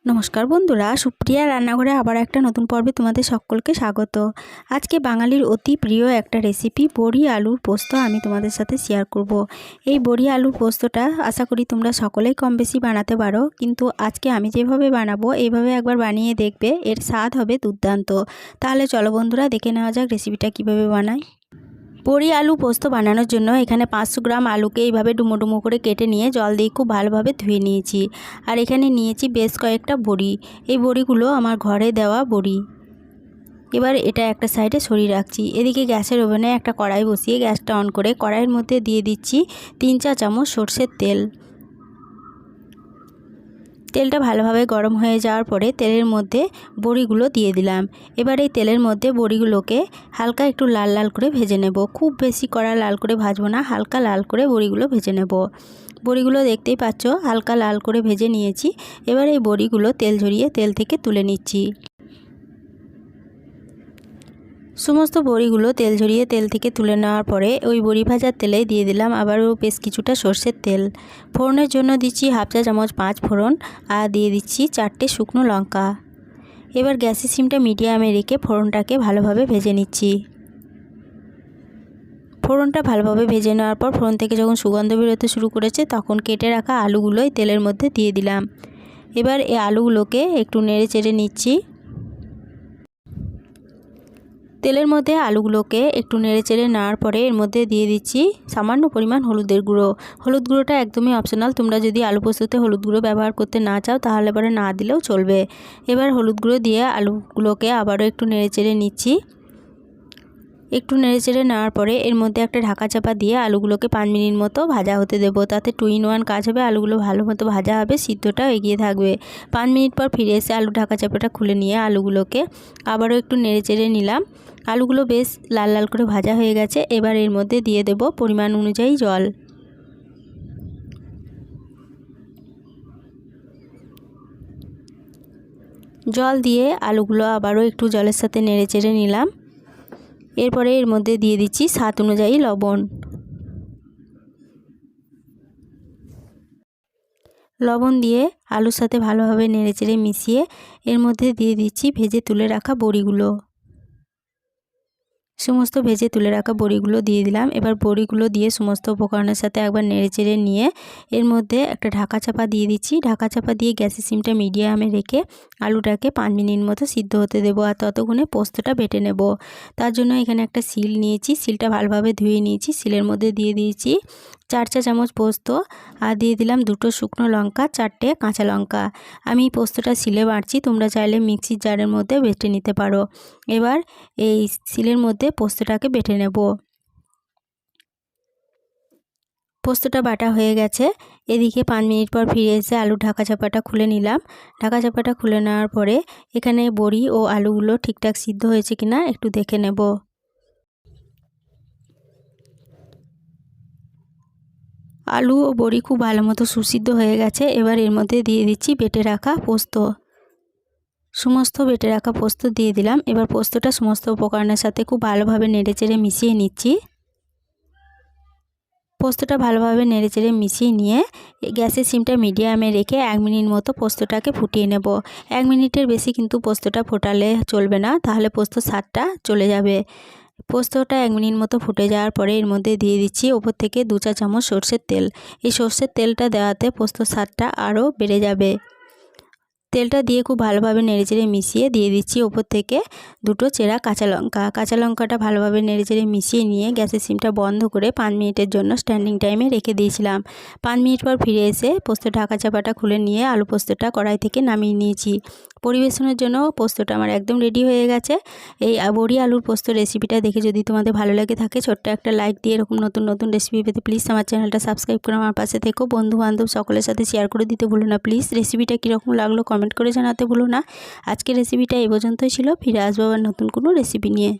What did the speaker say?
নমস্কার বন্ধুরা, সুপ্রিয়া রান্নাঘরে আবার একটা নতুন পর্বে তোমাদের সকলকে স্বাগত। আজকে বাঙালির অতি প্রিয় একটা রেসিপি বড়ি আলুর পোস্ত আমি তোমাদের সাথে শেয়ার করব। এই বড়ি আলুর পোস্তটা আশা করি তোমরা সকলেই কম বেশি বানাতে পারো, কিন্তু আজকে আমি যেভাবে বানাবো এইভাবে একবার বানিয়ে দেখবে, এর স্বাদ হবে দুর্দান্ত। তাহলে চলো বন্ধুরা, দেখে নেওয়া যাক রেসিপিটা কিভাবে বানাই। বড়ি আলু পোস্ত বানানোর জন্য এখানে 500 গ্রাম আলুকে এইভাবে ডুমো ডুমো করে কেটে নিয়ে জল দিয়ে খুব ভালোভাবে ধুয়ে নিয়েছি। আর এখানে নিয়েছি বেশ কয়েকটা বড়ি। এই বড়িগুলো আমার ঘরে দেওয়া বড়ি। এবার এটা একটা সাইডে সরিয়ে রাখছি। এদিকে গ্যাসের ওভেনে একটা কড়াই বসিয়ে গ্যাসটা অন করে কড়াইয়ের মধ্যে দিয়ে দিচ্ছি 3-4 চামচ সরষের তেল। তেলটা ভালোভাবে গরম হয়ে যাওয়ার পরে তেলের মধ্যে বড়িগুলো দিয়ে দিলাম। এবার এই তেলের মধ্যে বড়িগুলোকে হালকা একটু লাল লাল করে ভেজে নেব। খুব বেশি কড়া লাল করে ভাজবো না, হালকা লাল করে বড়িগুলো ভেজে নেব। বড়িগুলো দেখতেই পাচ্ছ হালকা লাল করে ভেজে নিয়েছি। এবার এই বড়িগুলো তেল ঝরিয়ে তেল থেকে তুলে নিচ্ছি। সমস্ত বড়িগুলো তেল ঝরিয়ে তেল থেকে তুলে নেওয়ার পরে ওই বড়ি ভাজার তেলে দিয়ে দিলাম আবারও বেশ কিছুটা সর্ষের তেল। ফোড়নের জন্য দিচ্ছি 1/2 চা চামচ 5 ফোড়ন আর দিয়ে দিচ্ছি 4টে শুকনো লঙ্কা। এবার গ্যাসের সিমটা মিডিয়ামে রেখে ফোড়নটাকে ভালোভাবে ভেজে নিচ্ছি। ফোড়নটা ভালোভাবে ভেজে নেওয়ার পর ফোড়ন থেকে যখন সুগন্ধ বেরোতে শুরু করেছে তখন কেটে রাখা আলুগুলোই তেলের মধ্যে দিয়ে দিলাম। এবার এই আলুগুলোকে একটু নেড়ে চেড়ে নিচ্ছি। তেলের মধ্যে আলুগুলোকে একটু নেড়েচেড়ে নেওয়ার পরে এর মধ্যে দিয়ে দিচ্ছি সামান্য পরিমাণ হলুদের গুঁড়ো। হলুদ গুঁড়োটা একদমই অপশনাল, তোমরা যদি আলু পোস্ততে হলুদ গুঁড়ো ব্যবহার করতে না চাও তাহলে পরে না দিলেও চলবে। এবার হলুদ গুঁড়ো দিয়ে আলুগুলোকে আবারও একটু নেড়েচেড়ে নিচ্ছি। একটু নেড়েচেড়ে নেওয়ার পরে এর মধ্যে একটা ঢাকা চাপা দিয়ে আলুগুলোকে 5 মিনিট মতো ভাজা হতে দেবো। তাতে 2 in 1 কাজ হবে, আলুগুলো ভালো মতো ভাজা হবে, সিদ্ধটাও এগিয়ে থাকবে। 5 মিনিট পর ফিরে এসে আলু ঢাকা চাপাটা খুলে নিয়ে আলুগুলোকে আবারও একটু নেড়েচেড়ে নিলাম। আলুগুলো বেশ লাল লাল করে ভাজা হয়ে গেছে। এবার এর মধ্যে দিয়ে দেব পরিমাণ অনুযায়ী জল। জল দিয়ে আলুগুলো আবারও একটু জলের সাথে নেড়েচেড়ে নিলাম। এরপরে এর মধ্যে দিয়ে দিচ্ছি স্বাদ অনুযায়ী লবণ। লবণ দিয়ে আলুর সাথে ভালোভাবে নেড়েচেড়ে মিশিয়ে এর মধ্যে দিয়ে দিচ্ছি ভেজে তুলে রাখা বড়িগুলো। সমস্ত ভেজে তুলে রাখা বড়িগুলো দিয়ে দিলাম। এবার বড়িগুলো দিয়ে সমস্ত উপকরণের সাথে একবার নেড়েচেড়ে নিয়ে এর মধ্যে একটা ঢাকা চাপা দিয়ে দিচ্ছি। ঢাকা চাপা দিয়ে গ্যাসের সিমটা মিডিয়ামে রেখে আলুটাকে 5 মিনিট মতো সিদ্ধ হতে দেবো। আর ততক্ষণে পোস্তটা বেটে নেব। তার জন্য এখানে একটা শিল নিয়েছি, শিলটা ভালোভাবে ধুয়ে নিয়েছি। শিলের মধ্যে দিয়ে দিয়েছি 4 চা চামচ পোস্ত আর দিয়ে দিলাম 2টো শুকনো লঙ্কা, 4টে কাঁচা লঙ্কা। আমি পোস্তটা শিলে বাটছি, তোমরা চাইলে মিক্সির জারের মধ্যে বেটে নিতে পারো। এবার এই শিলের মধ্যে পোস্তটাকে বেটে নেব। পোস্তটা বাটা হয়ে গেছে। এদিকে 5 মিনিট পর ফিরে এসে আলুর ঢাকা চাপাটা খুলে নিলাম। ঢাকা চাপাটা খুলে নেওয়ার পরে এখানে বড়ি ও আলুগুলো ঠিকঠাক সিদ্ধ হয়েছে কিনা একটু দেখে নেব। আলু ও বড়ি খুব ভালো মতো সুসিদ্ধ হয়ে গেছে। এবার এর মধ্যে দিয়ে দিচ্ছি বেটে রাখা পোস্ত। সমস্ত বেটে রাখা পোস্ত দিয়ে দিলাম। এবার পোস্তটা সমস্ত উপকরণের সাথে খুব ভালোভাবে নেড়েচেড়ে মিশিয়ে নিচ্ছি। পোস্তটা ভালোভাবে নেড়েচেড়ে মিশিয়ে নিয়ে গ্যাসের সিমটা মিডিয়ামে রেখে 1 মিনিট মতো পোস্তটাকে ফুটিয়ে নেব। 1 মিনিটের বেশি কিন্তু পোস্তটা ফোটালে চলবে না, তাহলে পোস্ত স্বাদটা চলে যাবে। পোস্তটা 1 মিনিট মতো ফুটে যাওয়ার পরে এর মধ্যে দিয়ে দিচ্ছি ওপর থেকে 2 চা চামচ সরষের তেল। এই সরষের তেলটা দেওয়াতে পোস্তর স্বাদটা আরও বেড়ে যাবে। তেলটা দিয়ে খুব ভালোভাবে নেড়েচেড়ে মিশিয়ে দিয়ে দিচ্ছি ওপর থেকে 2টো চেরা কাঁচা লঙ্কা। কাঁচা লঙ্কাটা ভালোভাবে নেড়েচেড়ে মিশিয়ে নিয়ে গ্যাসের সিমটা বন্ধ করে 5 মিনিটের জন্য স্ট্যান্ডিং টাইমে রেখে দিয়েছিলাম। 5 মিনিট পর ফিরে এসে পোস্ত ঢাকা চাপাটা খুলে নিয়ে আলু পোস্তটা কড়াই থেকে নামিয়ে নিয়েছি। পরিবেশনের জন্য পোস্তটা আমার একদম রেডি হয়ে গেছে। এই বড়ি আলুর পোস্ত রেসিপিটা দেখে যদি তোমাদের ভালো লেগে থাকে ছোট্ট একটা লাইক দিয়ে এরকম নতুন নতুন রেসিপি পেতে প্লিজ আমার চ্যানেলটা সাবস্ক্রাইব করে আমার পাশে থেকো। বন্ধু বান্ধব সকলের সাথে শেয়ার করে দিতে ভুলো না প্লিজ। রেসিপিটা কীরকম লাগলো কমেন্ট করে জানাতে ভুলো না। আজকের রেসিপিটা এই পর্যন্তই ছিল। ফিরে আসবো আবার নতুন কোনো রেসিপি নিয়ে।